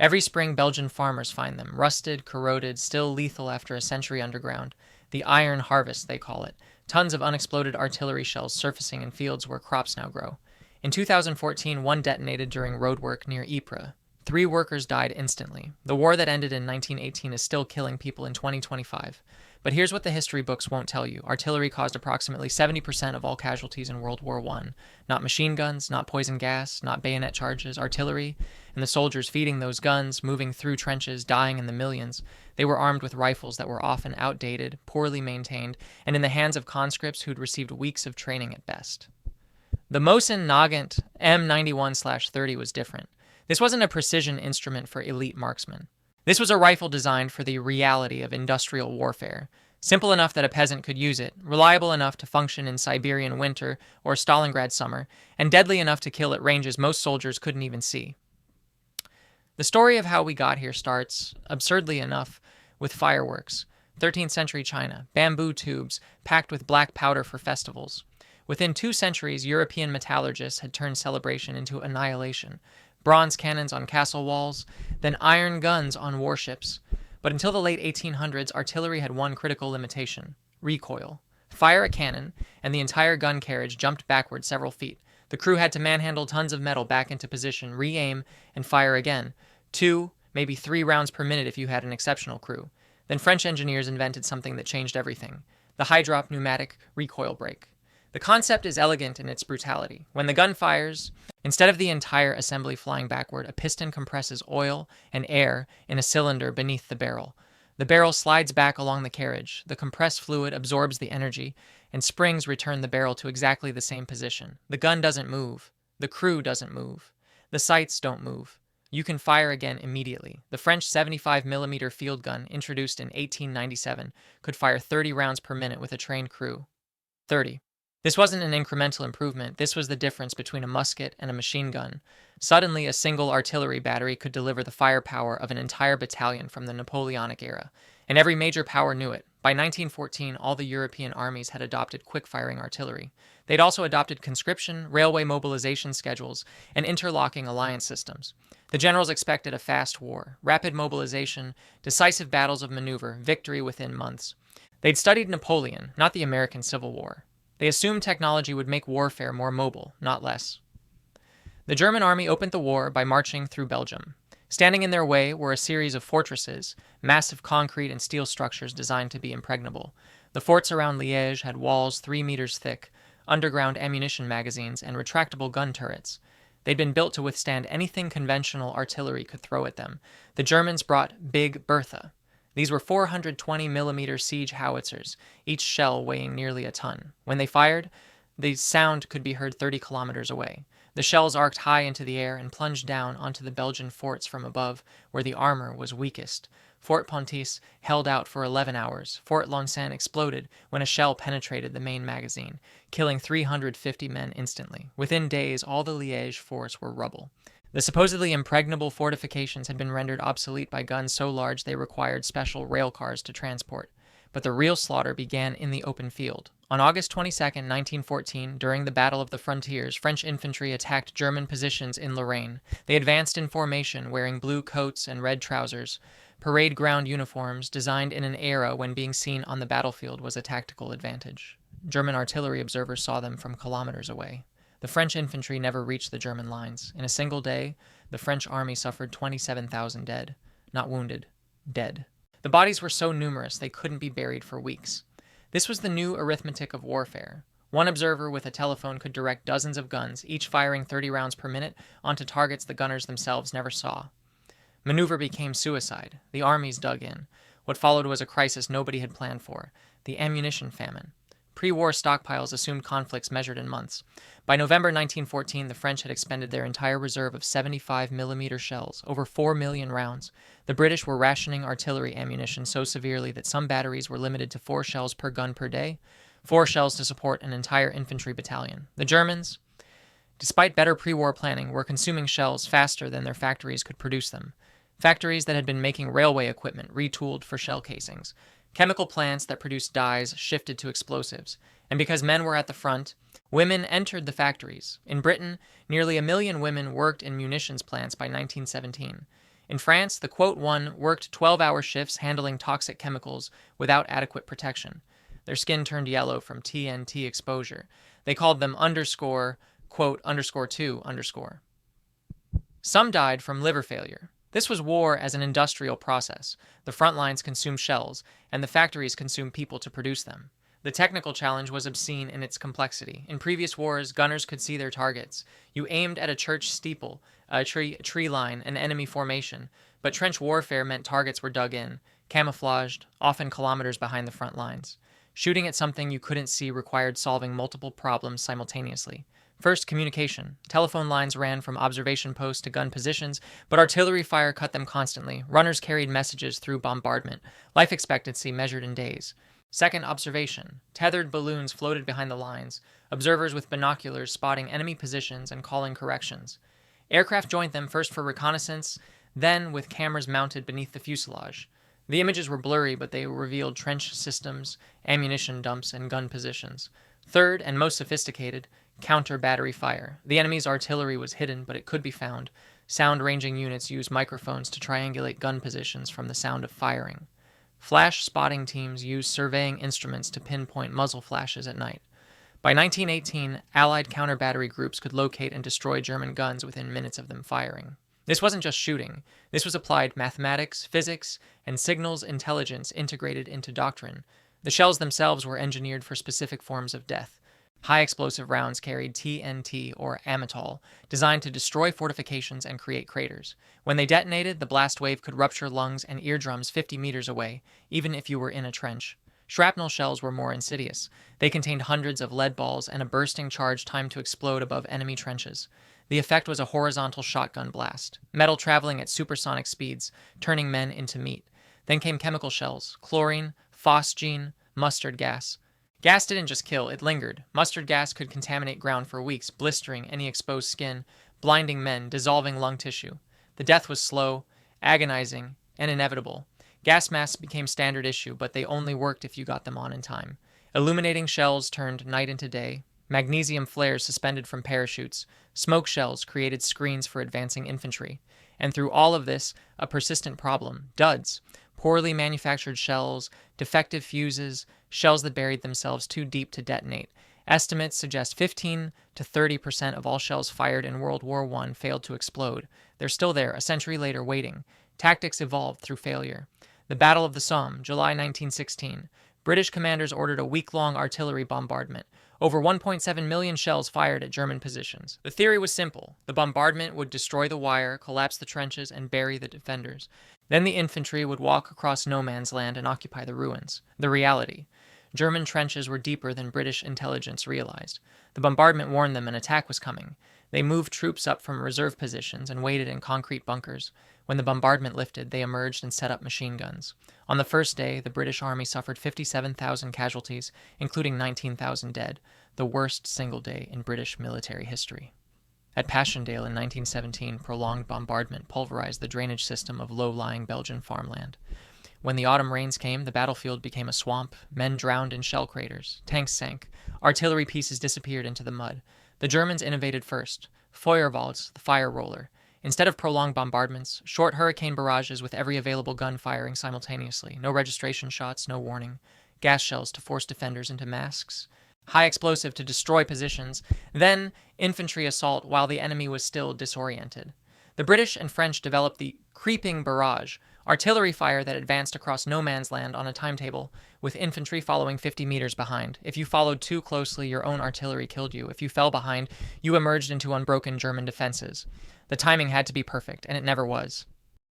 Every spring, Belgian farmers find them, rusted, corroded, still lethal after a century underground. The iron harvest, they call it. Tons of unexploded artillery shells surfacing in fields where crops now grow. In 2014, one detonated during roadwork near Ypres. 3 workers died instantly. The war that ended in 1918 is still killing people in 2025. But here's what the history books won't tell you. Artillery caused approximately 70% of all casualties in World War I. Not machine guns, not poison gas, not bayonet charges, artillery. And the soldiers feeding those guns, moving through trenches, dying in the millions. They were armed with rifles that were often outdated, poorly maintained, and in the hands of conscripts who'd received weeks of training at best. The Mosin-Nagant M91/30 was different. This wasn't a precision instrument for elite marksmen. This was a rifle designed for the reality of industrial warfare. Simple enough that a peasant could use it, reliable enough to function in Siberian winter or Stalingrad summer, and deadly enough to kill at ranges most soldiers couldn't even see. The story of how we got here starts, absurdly enough, with fireworks. 13th century China, bamboo tubes packed with black powder for festivals. Within 2 centuries, European metallurgists had turned celebration into annihilation. Bronze cannons on castle walls, then iron guns on warships. But until the late 1800s, artillery had one critical limitation: recoil. Fire a cannon, and the entire gun carriage jumped backward several feet. The crew had to manhandle tons of metal back into position, re-aim, and fire again. 2, maybe 3 rounds per minute if you had an exceptional crew. Then French engineers invented something that changed everything: the high-drop pneumatic recoil brake. The concept is elegant in its brutality. When the gun fires, instead of the entire assembly flying backward, a piston compresses oil and air in a cylinder beneath the barrel. The barrel slides back along the carriage. The compressed fluid absorbs the energy, and springs return the barrel to exactly the same position. The gun doesn't move. The crew doesn't move. The sights don't move. You can fire again immediately. The French 75mm field gun, introduced in 1897, could fire 30 rounds per minute with a trained crew. 30. This wasn't an incremental improvement. This was the difference between a musket and a machine gun. Suddenly, a single artillery battery could deliver the firepower of an entire battalion from the Napoleonic era, and every major power knew it. By 1914, all the European armies had adopted quick-firing artillery. They'd also adopted conscription, railway mobilization schedules, and interlocking alliance systems. The generals expected a fast war, rapid mobilization, decisive battles of maneuver, victory within months. They'd studied Napoleon, not the American Civil War. They assumed technology would make warfare more mobile, not less. The German army opened the war by marching through Belgium. Standing in their way were a series of fortresses, massive concrete and steel structures designed to be impregnable. The forts around Liège had walls 3 meters thick, underground ammunition magazines, and retractable gun turrets. They'd been built to withstand anything conventional artillery could throw at them. The Germans brought Big Bertha. These were 420mm siege howitzers, each shell weighing nearly a ton. When they fired, the sound could be heard 30 kilometers away. The shells arced high into the air and plunged down onto the Belgian forts from above, where the armor was weakest. Fort Pontis held out for 11 hours. Fort Lonsan exploded when a shell penetrated the main magazine, killing 350 men instantly. Within days, all the Liège forts were rubble. The supposedly impregnable fortifications had been rendered obsolete by guns so large they required special rail cars to transport. But the real slaughter began in the open field. On August 22, 1914, during the Battle of the Frontiers, French infantry attacked German positions in Lorraine. They advanced in formation, wearing blue coats and red trousers, parade ground uniforms designed in an era when being seen on the battlefield was a tactical advantage. German artillery observers saw them from kilometers away. The French infantry never reached the German lines. In a single day, the French army suffered 27,000 dead. Not wounded, dead. The bodies were so numerous they couldn't be buried for weeks. This was the new arithmetic of warfare. One observer with a telephone could direct dozens of guns, each firing 30 rounds per minute, onto targets the gunners themselves never saw. Maneuver became suicide. The armies dug in. What followed was a crisis nobody had planned for: the ammunition famine. Pre-war stockpiles assumed conflicts measured in months. By November 1914, the French had expended their entire reserve of 75mm shells, over 4 million rounds. The British were rationing artillery ammunition so severely that some batteries were limited to 4 shells per gun per day, 4 shells to support an entire infantry battalion. The Germans, despite better pre-war planning, were consuming shells faster than their factories could produce them. Factories that had been making railway equipment retooled for shell casings. Chemical plants that produced dyes shifted to explosives, and because men were at the front, women entered the factories. In Britain, nearly 1 million women worked in munitions plants by 1917. In France, the quote one worked 12-hour shifts handling toxic chemicals without adequate protection. Their skin turned yellow from TNT exposure. They called them underscore, quote, underscore two, underscore. Some died from liver failure. This was war as an industrial process. The front lines consumed shells, and the factories consumed people to produce them. The technical challenge was obscene in its complexity. In previous wars, gunners could see their targets. You aimed at a church steeple, a tree line, an enemy formation, but trench warfare meant targets were dug in, camouflaged, often kilometers behind the front lines. Shooting at something you couldn't see required solving multiple problems simultaneously. First, communication. Telephone lines ran from observation posts to gun positions, but artillery fire cut them constantly. Runners carried messages through bombardment, life expectancy measured in days. Second, observation. Tethered balloons floated behind the lines, observers with binoculars spotting enemy positions and calling corrections. Aircraft joined them first for reconnaissance, then with cameras mounted beneath the fuselage. The images were blurry, but they revealed trench systems, ammunition dumps, and gun positions. Third, and most sophisticated, counter-battery fire. The enemy's artillery was hidden, but it could be found. Sound-ranging units used microphones to triangulate gun positions from the sound of firing. Flash spotting teams used surveying instruments to pinpoint muzzle flashes at night. By 1918, Allied counter-battery groups could locate and destroy German guns within minutes of them firing. This wasn't just shooting. This was applied mathematics, physics, and signals intelligence integrated into doctrine. The shells themselves were engineered for specific forms of death. High explosive rounds carried TNT, or amytal, designed to destroy fortifications and create craters. When they detonated, the blast wave could rupture lungs and eardrums 50 meters away, even if you were in a trench. Shrapnel shells were more insidious. They contained hundreds of lead balls and a bursting charge timed to explode above enemy trenches. The effect was a horizontal shotgun blast, metal traveling at supersonic speeds, turning men into meat. Then came chemical shells, chlorine, phosgene, mustard gas. Gas didn't just kill, it lingered. Mustard gas could contaminate ground for weeks, blistering any exposed skin, blinding men, dissolving lung tissue. The death was slow, agonizing, and inevitable. Gas masks became standard issue, but they only worked if you got them on in time. Illuminating shells turned night into day. Magnesium flares suspended from parachutes. Smoke shells created screens for advancing infantry. And through all of this, a persistent problem: duds. Poorly manufactured shells, defective fuses, shells that buried themselves too deep to detonate. Estimates suggest 15 to 30% of all shells fired in World War I failed to explode. They're still there, a century later, waiting. Tactics evolved through failure. The Battle of the Somme, July 1916. British commanders ordered a week-long artillery bombardment. Over 1.7 million shells fired at German positions. The theory was simple. The bombardment would destroy the wire, collapse the trenches, and bury the defenders. Then the infantry would walk across no man's land and occupy the ruins. The reality: German trenches were deeper than British intelligence realized. The bombardment warned them an attack was coming. They moved troops up from reserve positions and waited in concrete bunkers. When the bombardment lifted, they emerged and set up machine guns. On the first day, the British Army suffered 57,000 casualties, including 19,000 dead, the worst single day in British military history. At Passchendaele in 1917, prolonged bombardment pulverized the drainage system of low-lying Belgian farmland. When the autumn rains came, the battlefield became a swamp. Men drowned in shell craters. Tanks sank. Artillery pieces disappeared into the mud. The Germans innovated first. Feuerwalds, the fire roller. Instead of prolonged bombardments, short hurricane barrages with every available gun firing simultaneously. No registration shots, no warning. Gas shells to force defenders into masks. High explosive to destroy positions. Then infantry assault while the enemy was still disoriented. The British and French developed the creeping barrage, artillery fire that advanced across no man's land on a timetable, with infantry following 50 meters behind. If you followed too closely, your own artillery killed you. If you fell behind, you emerged into unbroken German defenses. The timing had to be perfect, and it never was.